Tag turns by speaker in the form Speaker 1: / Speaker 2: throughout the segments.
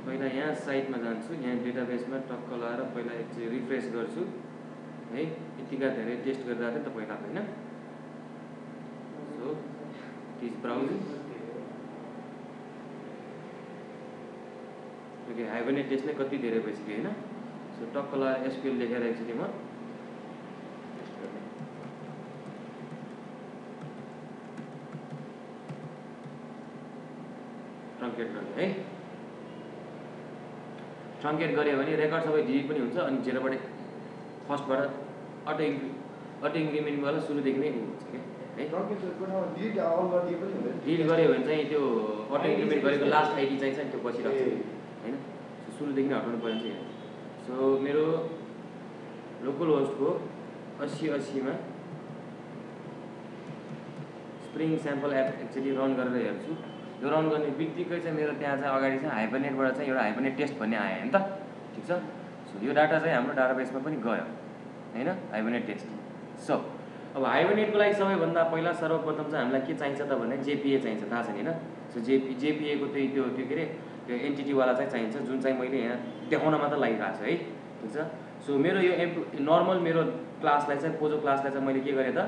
Speaker 1: पहिला यहाँ साइटमा जान्छु, यहाँ डेटाबेसमा टक्क लाएर पहिला एकचोटि रिफ्रेस गर्छु है। यतिका धेरै टेस्ट गर्दा थियो त पहिला हैन। So it is browsing. Okay, Hibernate test नै कति धेरै भइसक्यो हैन। सो टक्क लाएर एसक्यूएल लेखेर एकचोटि म ट्रङ्केट गर्ने है। ट्रङ्केट गऱ्यो भने रेकर्ड सबै डिलिट पनि हुन्छ अनि जेरोबाट फर्स्टबाट अटो इन्क्रिमेन्टबाट सुरुदेखि नै हुन्छ के है। डिलिट गऱ्यो भने चाहिँ त्यो अटो इन्क्रिमेन्ट गरेको लास्ट आइडी चाहिँ त्यो पछि राख्छ हैन। सो सुरुदेखि नै हटाउनु पर्छ यहाँ। सो मेरो लोकल होस्टको 8080 मा spring sample app actually run गरेर हेर्छु। यो रन गर्ने बित्तिकै चाहिँ मेरो त्यहाँ चाहिँ अगाडि चाहिँ हाइबरनेटबाट चाहिँ एउटा हाइबरनेट टेस्ट भन्ने आयो हैन त, ठीक छ। सो यो डाटा चाहिँ हाम्रो डाटाबेसमा पनि गयो हैन, हाइबरनेट टेस्ट। सो अब हाइबरनेटको लागि सबैभन्दा पहिला सर्वप्रथम चाहिँ हामीलाई के चाहिन्छ त भने जेपीए चाहिन्छ, थाहा छ नि हैन। सो जेपीए को त्यो के अरे त्यो एन्टिटीवाला चाहिँ चाहिन्छ, जुन चाहिँ मैले यहाँ देखाउन मात्र लागिरहेको छु है, ठीक छ। सो मेरो यो नर्मल मेरो क्लासलाई चाहिँ पोजो क्लासलाई चाहिँ मैले के गरेँ त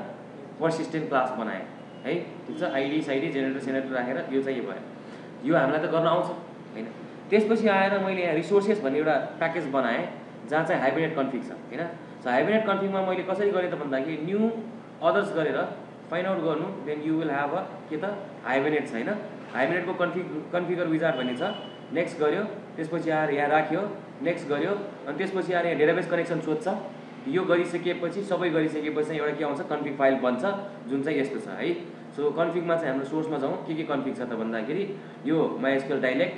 Speaker 1: पर्सिस्टेन्ट क्लास बनाएँ है, ठीक छ। आइडी साइडी जेनेरेटर राखेर यो चाहिँ यो भयो। यो हामीलाई त गर्न आउँछ हैन। त्यसपछि आएर मैले यहाँ रिसोर्सेस भन्ने एउटा प्याकेज बनाएँ जहाँ चाहिँ हाइबरनेट कन्फिग छ हैन। सो हाइबरनेट कन्फिगमा मैले कसरी गरेँ त भन्दाखेरि न्यू अदर्स गरेर फाइन्ड आउट गर्नु, then you will have a के त हाइबरनेट छ हैन। हाइबरनेटको कन्फिगर विजार्ड भन्ने छ। नेक्स्ट गर्यो, त्यसपछि आएर यहाँ राख्यो, नेक्स्ट गर्यो, अनि त्यसपछि आएर यहाँ डेटाबेस कनेक्सन सोध्छ। यो गरिसकेपछि सबै गरिसकेपछि एउटा के आउँछ कन्फिग फाइल बन्छ, जुन चाहिँ यस्तो छ है। सो कन्फिगमा चाहिँ हाम्रो सोर्समा जाउँ, के कन्फिग छ त भन्दाखेरि यो माइएसक्यूएल डाइलेक्ट,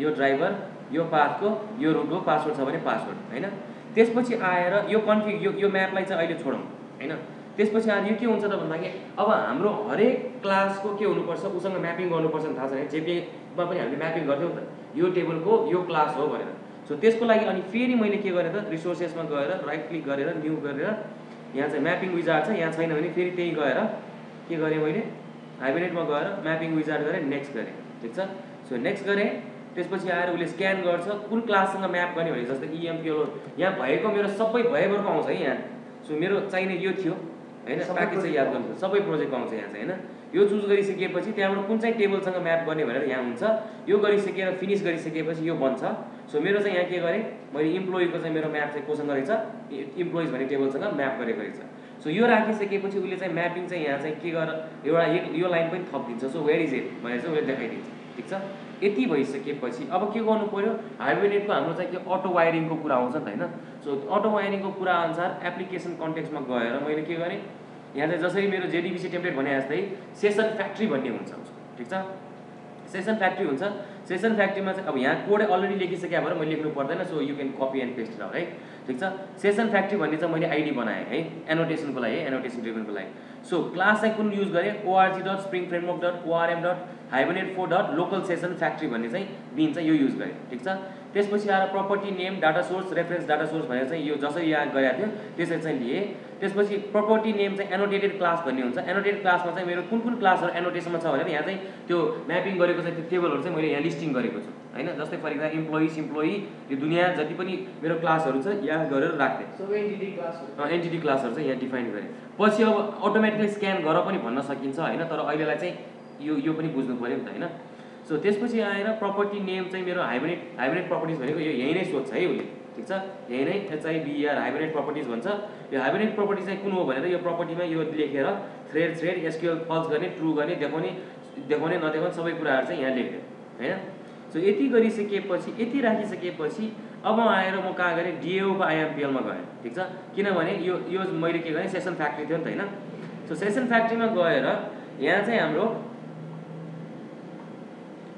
Speaker 1: यो ड्राइभर, यो पाथको, यो रुटको पासवर्ड छ भने पासवर्ड हैन। त्यसपछि आएर यो कन्फिग यो म्यापलाई चाहिँ अहिले छोडौँ हैन। त्यसपछि आएर यो के हुन्छ त भन्दाखेरि अब हाम्रो हरेक क्लासको के हुनुपर्छ उसँग म्यापिङ गर्नुपर्छ नि, थाहा छ नि। जेपीमा पनि हामीले म्यापिङ गर्थ्यौँ त, यो टेबलको यो क्लास हो भनेर। सो त्यसको लागि अनि फेरि मैले के गरेँ त रिसोर्सेसमा गएर राइट क्लिक गरेर न्यू गरेर यहाँ चाहिँ म्यापिङ विजार्ड छ, यहाँ छैन भने फेरि त्यही गएर के गरेँ मैले हाइबरनेटमा गएर म्यापिङ विजार्ड गरेँ, नेक्स्ट गरेँ, ठीक छ। सो नेक्स्ट गरेँ, त्यसपछि आएर उसले स्क्यान गर्छ कुन क्लाससँग म्याप गर्ने भने जस्तै इएमपिएल यहाँ भएको मेरो सबै भएभरको आउँछ है यहाँ। सो मेरो चाहिने यो थियो हैन, प्याकेज चाहिँ याद गर्नु, सबै प्रोजेक्टको आउँछ यहाँ चाहिँ हैन। यो चुज गरिसकेपछि त्यहाँबाट कुन चाहिँ टेबलसँग म्याप गर्ने भनेर यहाँ हुन्छ। यो गरिसकेर फिनिस गरिसकेपछि यो बन्छ। सो मेरो चाहिँ यहाँ के गरेँ मैले इम्प्लोइको चाहिँ मेरो म्याप चाहिँ कोसँग रहेछ इम्प्लोइज भन्ने टेबलसँग म्याप गरेको रहेछ। सो यो राखिसकेपछि उसले चाहिँ म्यापिङ चाहिँ यहाँ चाहिँ के गरेर एउटा यो लाइन पनि थपिदिन्छ। सो वेयर इज इट भनेर चाहिँ उसले देखाइदिन्छ, ठिक छ। यति भइसकेपछि अब के गर्नु पर्यो, हाइबरनेटको हाम्रो चाहिँ के अटो वायरिङको कुरा आउँछ नि त हैन। सो अटो वायरिङको कुरा अनुसार एप्लिकेसन कन्टेक्स्टमा गएर मैले के गरेँ, यहाँ चाहिँ जसरी मेरो जेडीबीसी टेम्प्लेट भने जस्तै सेसन फ्याक्ट्री भन्ने हुन्छ उसको, ठिक छ। सेसन फ्याक्ट्री हुन्छ। सेसन फ्याक्ट्रीमा चाहिँ अब यहाँ कोड अलरेडी लेखिसक्यो भएर मैले लेख्नु पर्दैन। So you can copy and paste it है, ठिक छ। सेसन फ्याक्ट्री भन्ने चाहिँ मैले आइडी बनाएँ है, एनोटेसनको लागि है, एनोटेसन ड्रिभनको लागि। सो क्लास चाहिँ कुन युज गरेँ org.springframework.orm.hibernate4.local session factory भन्ने चाहिँ दिन्छ, यो युज गरेँ, ठिक छ। त्यसपछि आएर property name data source reference data source भनेर चाहिँ यो जसरी यहाँ गरेको थियो त्यसरी चाहिँ लिए। त्यसपछि प्रपर्टी नेम चाहिँ एनोटेटेड क्लास भन्ने हुन्छ। एनोटेटेड क्लासमा चाहिँ मेरो कुन क्लासहरू एनोटेसनमा छ भनेर यहाँ चाहिँ त्यो म्यापिङ गरेको चाहिँ त्यो टेबलहरू चाहिँ मैले यहाँ लिस्टिङ गरेको छु हैन। जस्तै फर इक्जाम्पल इम्प्लोइ यो दुनियाँ जति पनि मेरो क्लासहरू छ यहाँ गरेर राख्थे, एन्टिटी क्लासहरू चाहिँ यहाँ डिफाइन गरेँ। पछि अब अटोमेटिकली स्क्यान गर पनि भन्न सकिन्छ हैन, तर अहिलेलाई चाहिँ यो पनि बुझ्नु पर्यो नि त हैन। सो त्यसपछि आएर प्रपर्टी नेम चाहिँ मेरो हाइबरनेट प्रपर्टिज भनेको यो यही नै सोध्छ है उसले, ठिक छ। यही नै HIBR हाइबरनेट प्रपर्टिज भन्छ। यो हाइबरनेट प्रपर्टिज चाहिँ कुन हो भनेर यो प्रपर्टीमा यो लेखेर थ्रेड एसक्यूएल फल्स गर्ने ट्रु गर्ने देखाउने नदेखाउने सबै कुराहरू चाहिँ यहाँ लेख्यो हैन। सो यति गरिसकेपछि यति राखिसकेपछि अब आएर म कहाँ गरेँ डिएओको आइएमपिएलमा गएँ, ठिक छ। किनभने यो मैले के गरेँ सेसन फ्याक्ट्री थियो नि त हैन। सो सेसन फ्याक्ट्रीमा गएर यहाँ चाहिँ हाम्रो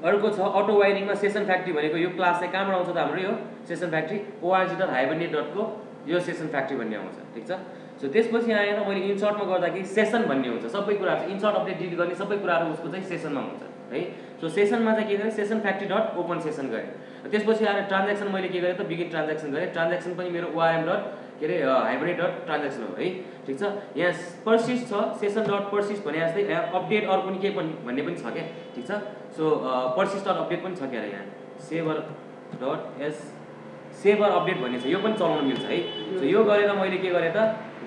Speaker 1: अर्को छ अटो वायरिङमा सेसन फ्याक्ट्री भनेको यो क्लास चाहिँ कहाँबाट आउँछ त हाम्रो यो सेसन फ्याक्ट्री org.hibernate.co यो सेसन फ्याक्ट्री भन्ने आउँछ, ठिक छ। सो त्यसपछि आएर मैले इन्सर्टमा गर्दाखेरि सेसन भन्ने हुन्छ, सबै कुराहरू इन्सर्ट अपडेट डिलिट गर्ने सबै कुराहरू उसको चाहिँ सेसनमा हुन्छ है। सो सेसनमा चाहिँ के गरेँ session factory dot open session गरेँ। त्यसपछि आएर ट्रान्ज्याक्सन मैले के गरेँ त बिगिन ट्रान्ज्याक्सन गरेँ। ट्रान्ज्याक्सन पनि मेरो orm.hibernate.transaction हो है, ठिक छ। यहाँ पर्सिस्ट छ सेसन डट पर्सिस्ट भने जस्तै यहाँ अपडेट अरू पनि केही पनि भन्ने पनि छ क्या, ठिक छ। सो पर्सिस्ट डट अपडेट पनि छ क्या यहाँ shaver dot S shaver update भन्ने छ, यो पनि चलाउन मिल्छ है। सो यो गरेर मैले के गरेँ त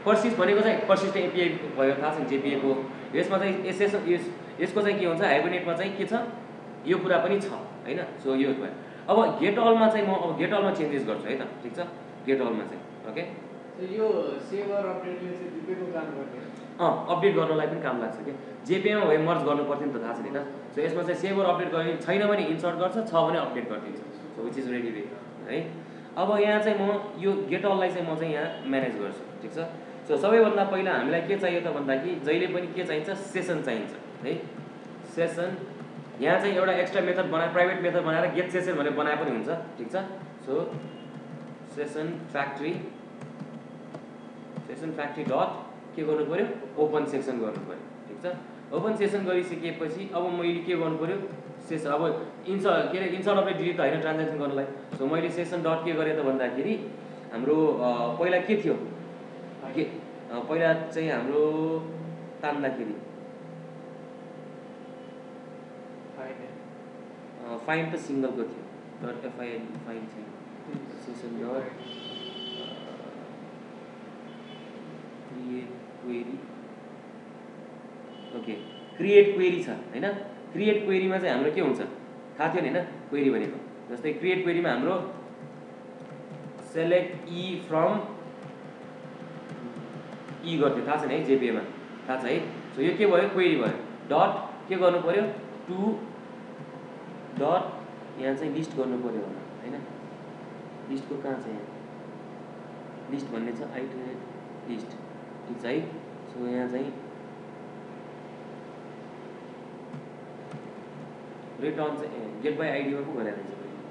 Speaker 1: पर्सिस्ट भनेको चाहिँ पर्सिस्ट एपिआई भयो थाहा छ नि जेपिए को। यसमा चाहिँ यसको चाहिँ के हुन्छ हाइबरनेटमा चाहिँ के छ यो कुरा पनि छ हैन। सो यो भयो। अब गेट अलमा चाहिँ म अब गेट अलमा चेन्जेस गर्छु है त, ठिक छ। गेट अलमा चाहिँ ओके
Speaker 2: यो सेभर अपडेटले चाहिँ जेपिएको काम गर्ने
Speaker 1: अपडेट गर्नलाई पनि काम लाग्छ के। जेपिएमा भए मर्ज गर्नु पर्थ्यो नि त, थाहा छ नि त। सो यसमा चाहिँ सेभर अपडेट गर्ने छैन भने इन्सर्ट गर्छ, छ भने अपडेट गरिदिन्छ। So which is ready way है। अब यहाँ चाहिँ म यो गेट अललाई चाहिँ म चाहिँ यहाँ म्यानेज गर्छु, ठिक छ। सो सबैभन्दा पहिला हामीलाई के चाहियो त भन्दाखेरि जहिले पनि के चाहिन्छ सेसन चाहिन्छ है। सेसन यहाँ चाहिँ एउटा एक्स्ट्रा मेथड बनाएर प्राइभेट मेथड बनाएर गेट सेसन भनेर बनाए पनि हुन्छ, ठिक छ। सो सेसन फ्याक्ट्री डट के गर्नु पर्यो ओपन सेक्सन गर्नु पर्यो, ठिक छ। ओपन सेसन गरिसकेपछि अब मैले के गर्नु पर्यो सेसन अब इन्सर्ट अपडेट डिलिट त होइन ट्रान्ज्याक्सन गर्नलाई। सो मैले सेसन डट के गरेँ त भन्दाखेरि हाम्रो पहिला के थियो पहिला चाहिँ हाम्रो तान्दाखेरि फाइन त सिङ्गलको थियो डट एफआइएन फाइन थियो। Session dot create query okay create query छ हैन। क्रिएट क्वेरीमा चाहिँ हाम्रो के हुन्छ थाहा थियो नि हैन। क्वेरी भनेको जस्तै क्रिएट क्वेरीमा हाम्रो सेलेक्ट ई फ्रम ई गर्थ्यो, थाहा छ नि है जेपिएमा, थाहा छ है। सो यो के भयो क्वेरी भयो। डट के गर्नु पर्यो टु डट यहाँ चाहिँ लिस्ट गर्नु पर्यो होला हैन। लिस्टको कहाँ छ यहाँ लिस्ट भन्ने छ आइटरेट लिस्ट, ठिक छ है। सो यहाँ चाहिँ रिटर्न चाहिँ गेट बाई आइडीमा पो गरेर रहेछ मैले।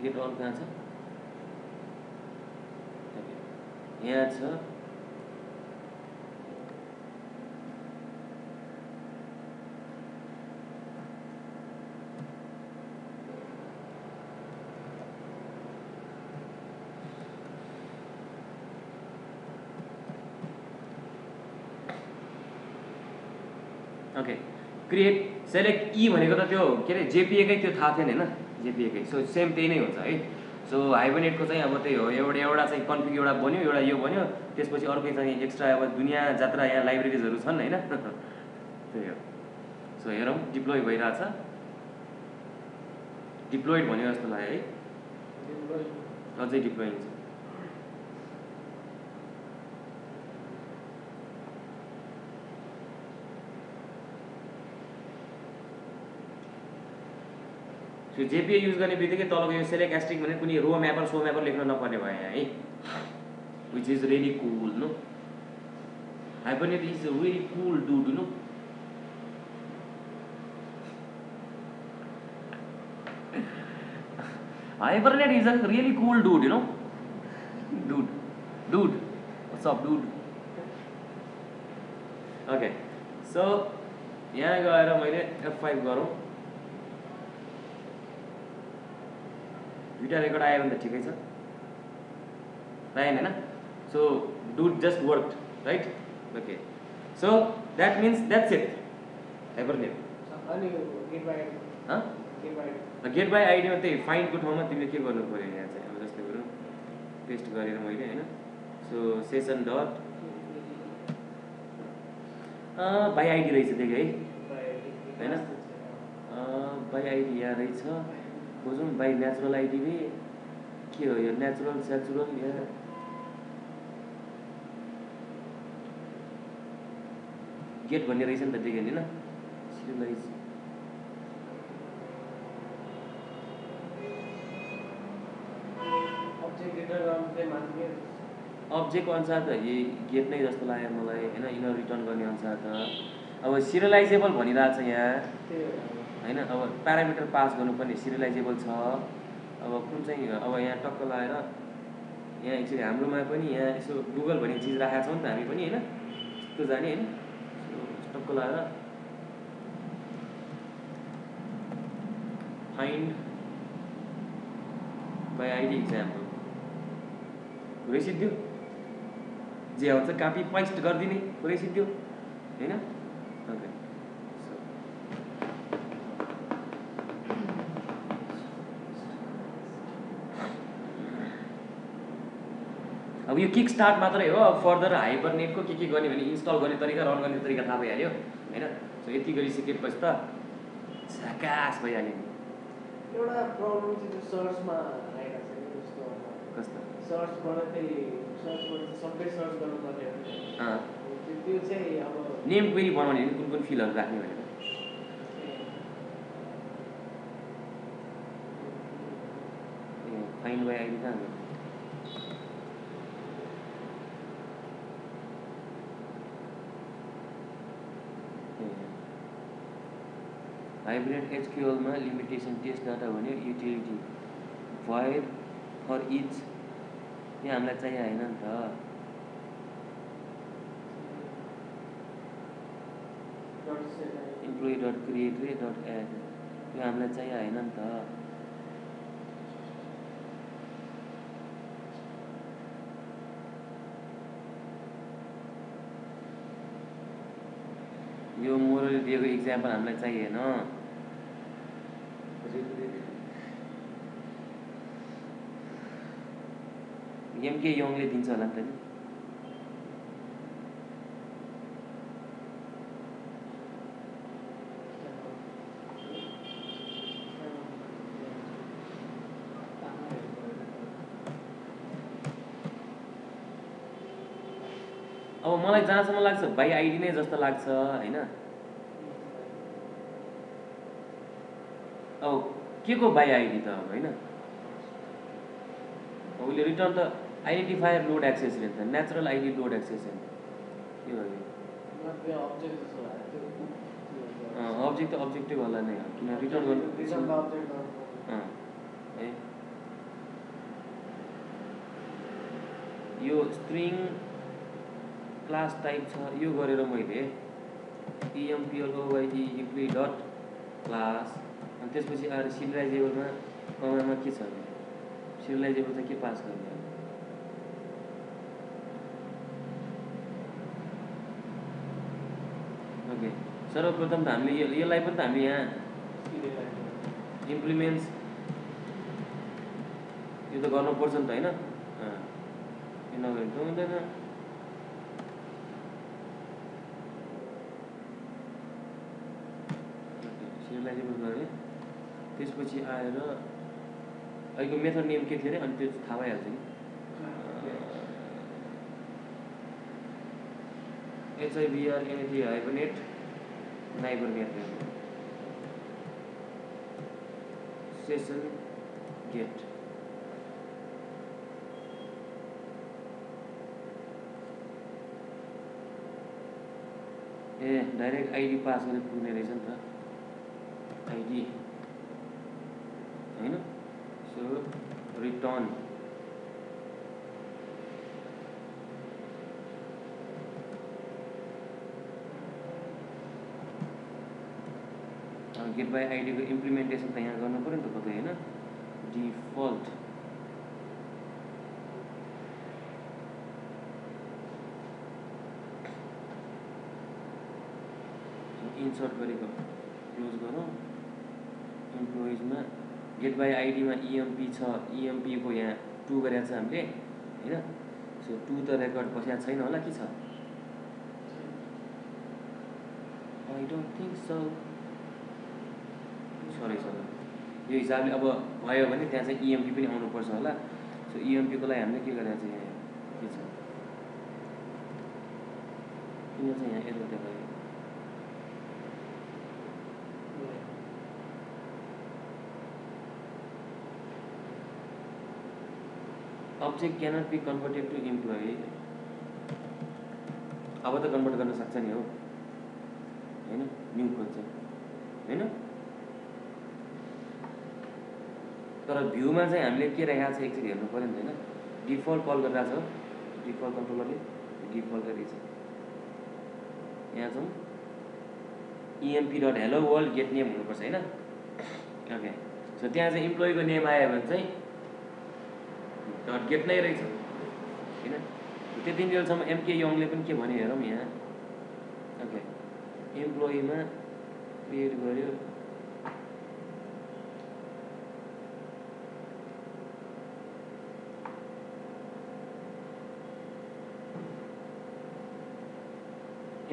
Speaker 1: गेट अल कहाँ छ यहाँ छ। ओके क्रिएट सेलेक्ट ई भनेको त त्यो के अरे जेपिएकै त्यो थाहा थिएन हैन जेपिएकै। सो सेम त्यही नै हुन्छ है। सो हाइबरनेटको चाहिँ अब त्यही हो एउटा चाहिँ कन्फिग एउटा बन्यो एउटा यो बन्यो त्यसपछि अर्कै चाहिँ एक्स्ट्रा अब दुनियाँ जात्रा यहाँ लाइब्रेरिजहरू छन् हैन त्यही हो। सो हेरौँ डिप्लोय भइरहेछ डिप्लोइड भन्यो जस्तो लाग्यो है अझै डिप्लोइङ छ। सो जेपिए युज गर्ने बित्तिकै तलको यो सेलेक्ट एस्ट्रिक भने कुनै रो म्यापर सो म्यापर लेख्न नपर्ने भयो यहाँ है which is really cool no. Hibernate is really cool dude no. Hibernate is a really cool dude you know dude what's up dude. Okay so यहाँ गएर मैले F5 गरौँ दुईटा रेकर्ड आयो भने त ठिकै छ पाएन हैन। So dude just worked right okay. So that means that's it hibernate.
Speaker 2: अनि
Speaker 1: गेट बाई आइडीमा त्यही फाइन्डको ठाउँमा तिमीले के गर्नु पर्यो यहाँ चाहिँ अब जस्तै गरौँ पेस्ट गरेर मैले हैन। So session dot by ID रहेछ देख्यो है हैन। बाई आइडी यहाँ रहेछ खोजौँ बाई नेचुरल आइडी भी के हो यो नेचुरल सेचुरल यहाँ गेट भन्ने रहेछ नि त देख्यो नि हैन। सिरियलाइज अब्जेक्टको अनुसार त यही गेट नै जस्तो लाग्यो मलाई हैन। यिनीहरू रिटर्न गर्ने अनुसार त अब सिरियलाइजेबल भनिरहेछ यहाँ हैन। अब प्यारामिटर पास गर्नुपर्ने सिरियलाइजेबल छ। अब कुन चाहिँ अब यहाँ टक्क लगाएर यहाँ एक्चुअली हाम्रोमा पनि यहाँ यसो गुगल भन्ने चिज राखेका छौँ नि त हामी पनि हैन यस्तो जाने हैन। टक्क लगाएर फाइन्ड बाई आइडी इक्जाम्पल पुरैसिद्धियो जे आउँछ कापी पेस्ट गरिदिने पुरैसिद्धियो हैन। ओके सो अब यो किक स्टार्ट मात्रै हो, अब फर्दर हाइबरनेटको के गर्ने भने इन्स्टल गर्ने तरिका, रन गर्ने तरिका थाहा भइहाल्यो होइन। सो यति गरिसकेपछि त झकास भइहाल्यो नि।
Speaker 2: एउटा प्रब्लम चाहिँ त्यो सर्चमा आइरहेको छ कि जस्तो
Speaker 1: कस्तो
Speaker 2: सर्चबाट चाहिँ सबै सर्च गर्नुपर्ने हो नि। त्यो चाहिँ अब
Speaker 1: नेम क्वेरी बनाउने भने कुन फिल्डहरू राख्ने भनेर फाइन्ड बाई आइडी कहाँ हो? हाइब्रिड एचक्यूएलमा लिमिटेसन टेस्ट डाटा भन्यो युटिलिटी void फर इच, यो हामीलाई चाहियो होइन नि त। इम्प्लोइ डट क्रिएट रे डट एड, यो हामीलाई चाहियो होइन नि त। यो मोरले दिएको इक्जाम्पल हामीलाई चाहिएन। एमके यङले दिन्छ होला नि त नि। अब मलाई जहाँसम्म लाग्छ बाई आइडी नै जस्तो लाग्छ होइन। अब के को बाई आइडी त अब होइन, उसले रिटर्न त आइडेन्टिफायर लोड एक्सेस नि त, नेचुरल आइडी लोड एक्सेस के हो यो? अब्जेक्ट त अब्जेक्टै होला नै हो, किन रिटर्न गर्नु है। यो स्ट्रिङ क्लास टाइप छ, यो गरेर मैले employee employee डट क्लास, अनि त्यसपछि आएर सिरियलाइजेबलमा कमामा के छ, सिरियलाइजेबल चाहिँ के पास गर्ने। ओके, सर्वप्रथम त हामीले यसलाई पनि त हामीले यहाँ इम्प्लिमेन्ट्स यो त गर्नुपर्छ नि त होइन। यो नगरे त हुँदैन। सिरियलाइजेबल गरेँ, त्यसपछि आएर अहिलेको मेथड नेम के थियो अरे, अनि त्यो थाहा भइहाल्छ कि HIBR हाइबरनेट नाइबर method session get. A direct ID pass गरेर पुग्ने रहेछ नि त, आइडी होइन। सो रिटर्न गेट बाई आइडीको इम्प्लिमेन्टेसन त यहाँ गर्नु पऱ्यो नि त कतै होइन। डिफल्ट इन्सर्ट गरेको क्लोज गरौँ। इम्प्लोइजमा गेट बाई आइडीमा इएमपी छ, इएमपीको यहाँ 2 गरेको छ हामीले होइन। सो 2 त रेकर्ड बसेको छैन होला, के छ? I don't think so. Sorry यो हिसाबले अब भयो भने त्यहाँ चाहिँ इएमपी पनि आउनुपर्छ होला। सो इएमपीको लागि हामीले के गरेको छ, यहाँ के छ, किन चाहिँ यहाँ एरर देखायो? Object cannot be converted to employee. अब त कन्भर्ट गर्न सक्छ नि हो होइन, न्यू खोज्छ होइन। तर भ्यूमा चाहिँ हामीले के राखेको छ एकचोटि हेर्नु पऱ्यो नि होइन। डिफल्ट कल गरिरहेको छ, डिफल्ट कन्ट्रोलरले डिफल्ट गरेको छ। यहाँ जाउँ, EMP dot hello world get name हुनुपर्छ होइन। ओके, सो त्यहाँ चाहिँ इम्प्लोइको नेम आयो भने चाहिँ डट गेट नै रहेछ होइन। त्यति बेलासम्म एमके यङले पनि के भन्यो हेरौँ यहाँ। ओके, इम्प्लोइमा क्रिएट गर्यो,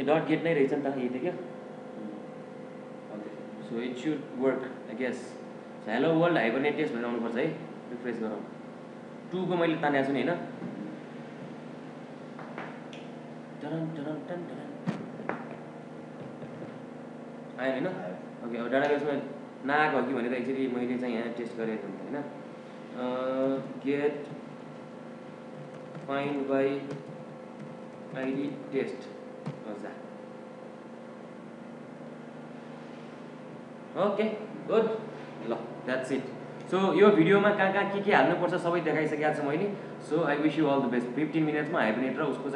Speaker 1: ए डट गेट नै रहेछ नि त यही त क्या so it should work I guess hello world Hibernate test भनेर आउनुपर्छ है रिफ्रेस गरौँ 2 को मैले तानेको छु नि होइन टरन टरन टन टरन आयो होइन ओके अब डाटाबेसमा नआएको हो कि भनेर एक्चुअली मैले चाहिँ यहाँ टेस्ट गरेको थिएँ होइन get find by ID test हजुर ओके गुड ल द्याट्स इट सो यो भिडियोमा कहाँ के हाल्नुपर्छ सबै देखाइसकेको छु मैले so I wish you all the best 15 मिनट्समा हाइबरनेट र उसको